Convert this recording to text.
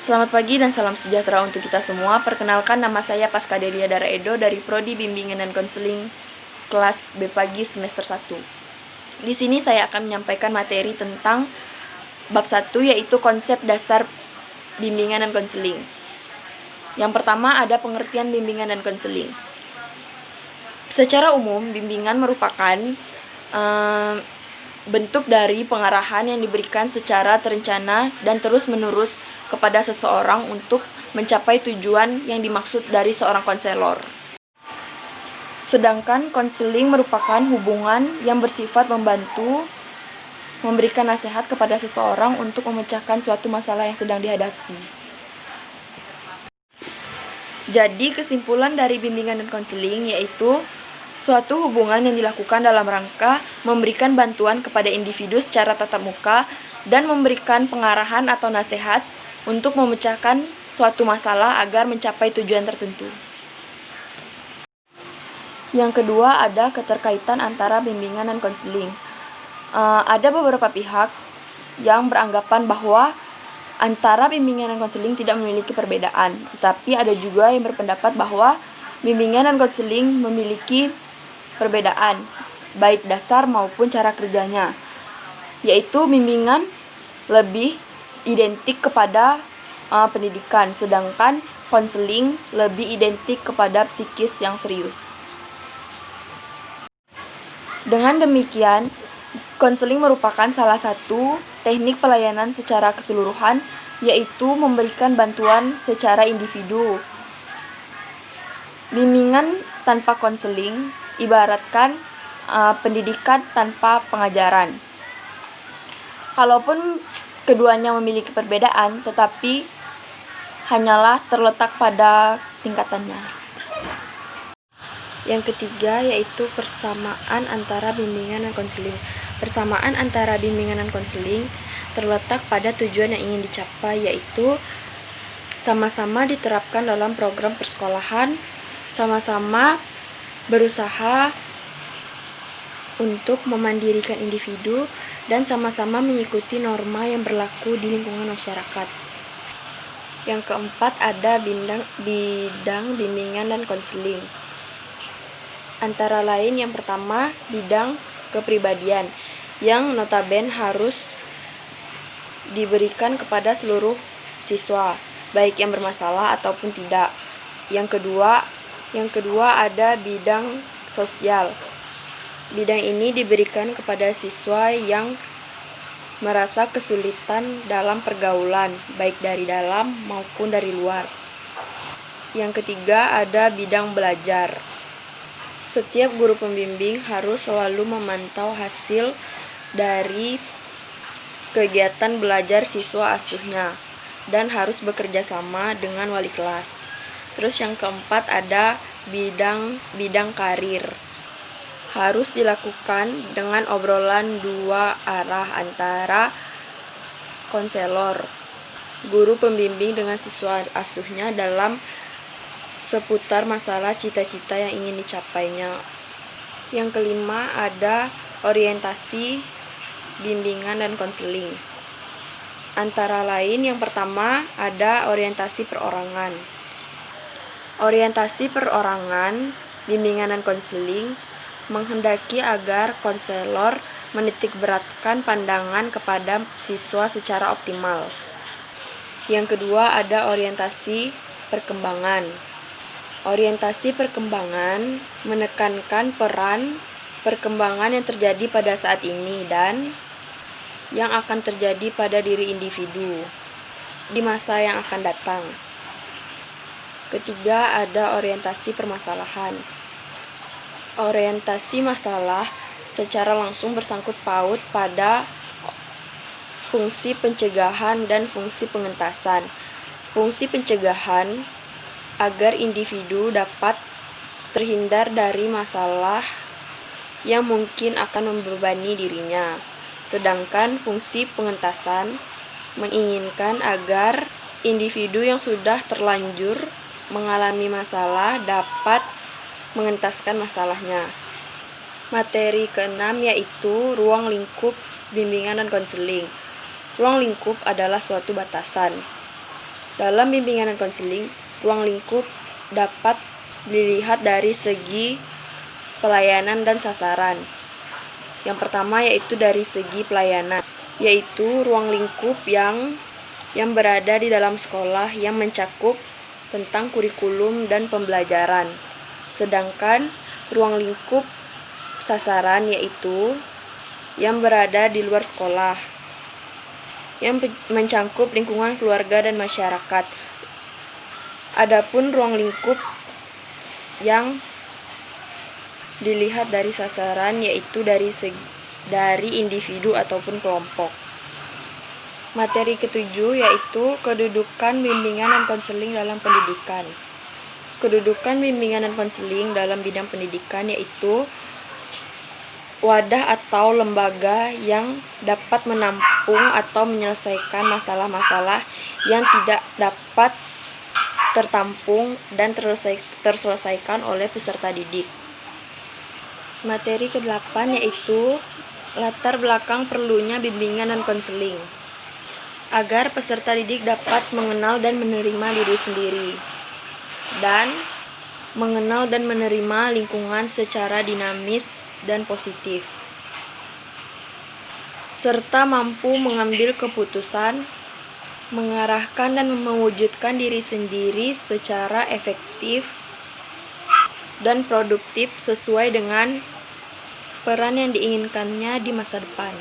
Selamat pagi dan salam sejahtera untuk kita semua. Perkenalkan, nama saya Pascadelia Dara Edo dari Prodi Bimbingan dan Konseling kelas B pagi semester 1. Di sini saya akan menyampaikan materi tentang bab 1, yaitu konsep dasar bimbingan dan konseling. Yang pertama ada pengertian bimbingan dan konseling. Secara umum, bimbingan merupakan bentuk dari pengarahan yang diberikan secara terencana dan terus-menerus kepada seseorang untuk mencapai tujuan yang dimaksud dari seorang konselor. Sedangkan konseling merupakan hubungan yang bersifat membantu, memberikan nasihat kepada seseorang untuk memecahkan suatu masalah yang sedang dihadapi. Jadi, kesimpulan dari bimbingan dan konseling yaitu suatu hubungan yang dilakukan dalam rangka memberikan bantuan kepada individu secara tatap muka dan memberikan pengarahan atau nasihat untuk memecahkan suatu masalah agar mencapai tujuan tertentu. Yang kedua ada keterkaitan antara bimbingan dan konseling. Ada beberapa pihak yang beranggapan bahwa antara bimbingan dan konseling tidak memiliki perbedaan, tetapi ada juga yang berpendapat bahwa bimbingan dan konseling memiliki perbedaan, baik dasar maupun cara kerjanya, yaitu bimbingan lebih identik kepada pendidikan, sedangkan konseling lebih identik kepada psikis yang serius. Dengan demikian, konseling merupakan salah satu teknik pelayanan secara keseluruhan, yaitu memberikan bantuan secara individu. Bimbingan tanpa konseling ibaratkan pendidikan tanpa pengajaran. Kalaupun keduanya memiliki perbedaan, tetapi hanyalah terletak pada tingkatannya. Yang ketiga yaitu persamaan antara bimbingan dan konseling. Persamaan antara bimbingan dan konseling terletak pada tujuan yang ingin dicapai, yaitu sama-sama diterapkan dalam program persekolahan, sama-sama berusaha untuk memandirikan individu, dan sama-sama mengikuti norma yang berlaku di lingkungan masyarakat. Yang keempat ada bidang bimbingan dan konseling. Antara lain yang pertama bidang kepribadian yang notabene harus diberikan kepada seluruh siswa, baik yang bermasalah ataupun tidak. Yang kedua ada bidang sosial. Bidang ini diberikan kepada siswa yang merasa kesulitan dalam pergaulan, baik dari dalam maupun dari luar. Yang ketiga ada bidang belajar. Setiap guru pembimbing harus selalu memantau hasil dari kegiatan belajar siswa asuhnya dan harus bekerja sama dengan wali kelas. Terus yang keempat ada bidang karir. Harus dilakukan dengan obrolan dua arah antara konselor, guru pembimbing dengan siswa asuhnya dalam seputar masalah cita-cita yang ingin dicapainya. Yang kelima ada orientasi bimbingan dan konseling. Antara lain yang pertama ada orientasi perorangan. Orientasi perorangan, bimbingan dan konseling menghendaki agar konselor menitik beratkan pandangan kepada siswa secara optimal. Yang kedua ada orientasi perkembangan. Orientasi perkembangan menekankan peran perkembangan yang terjadi pada saat ini dan yang akan terjadi pada diri individu di masa yang akan datang. Ketiga ada orientasi permasalahan. Orientasi masalah secara langsung bersangkut paut pada fungsi pencegahan dan fungsi pengentasan. Fungsi pencegahan agar individu dapat terhindar dari masalah yang mungkin akan membebani dirinya. Sedangkan fungsi pengentasan menginginkan agar individu yang sudah terlanjur mengalami masalah dapat mengentaskan masalahnya. Materi keenam yaitu ruang lingkup bimbingan dan konseling. Ruang lingkup adalah suatu batasan. Dalam bimbingan dan konseling, ruang lingkup dapat dilihat dari segi pelayanan dan sasaran. Yang pertama yaitu dari segi pelayanan, yaitu ruang lingkup yang berada di dalam sekolah yang mencakup tentang kurikulum dan pembelajaran. Sedangkan ruang lingkup sasaran yaitu yang berada di luar sekolah, yang mencakup lingkungan keluarga dan masyarakat. Adapun ruang lingkup yang dilihat dari sasaran yaitu dari individu ataupun kelompok. Materi ketujuh yaitu kedudukan bimbingan dan konseling dalam pendidikan. Kedudukan bimbingan dan konseling dalam bidang pendidikan yaitu wadah atau lembaga yang dapat menampung atau menyelesaikan masalah-masalah yang tidak dapat tertampung dan terselesaikan oleh peserta didik. Materi ke-8 yaitu latar belakang perlunya bimbingan dan konseling, agar peserta didik dapat mengenal dan menerima diri sendiri, dan mengenal dan menerima lingkungan secara dinamis dan positif, serta mampu mengambil keputusan, mengarahkan dan mewujudkan diri sendiri secara efektif dan produktif sesuai dengan peran yang diinginkannya di masa depan.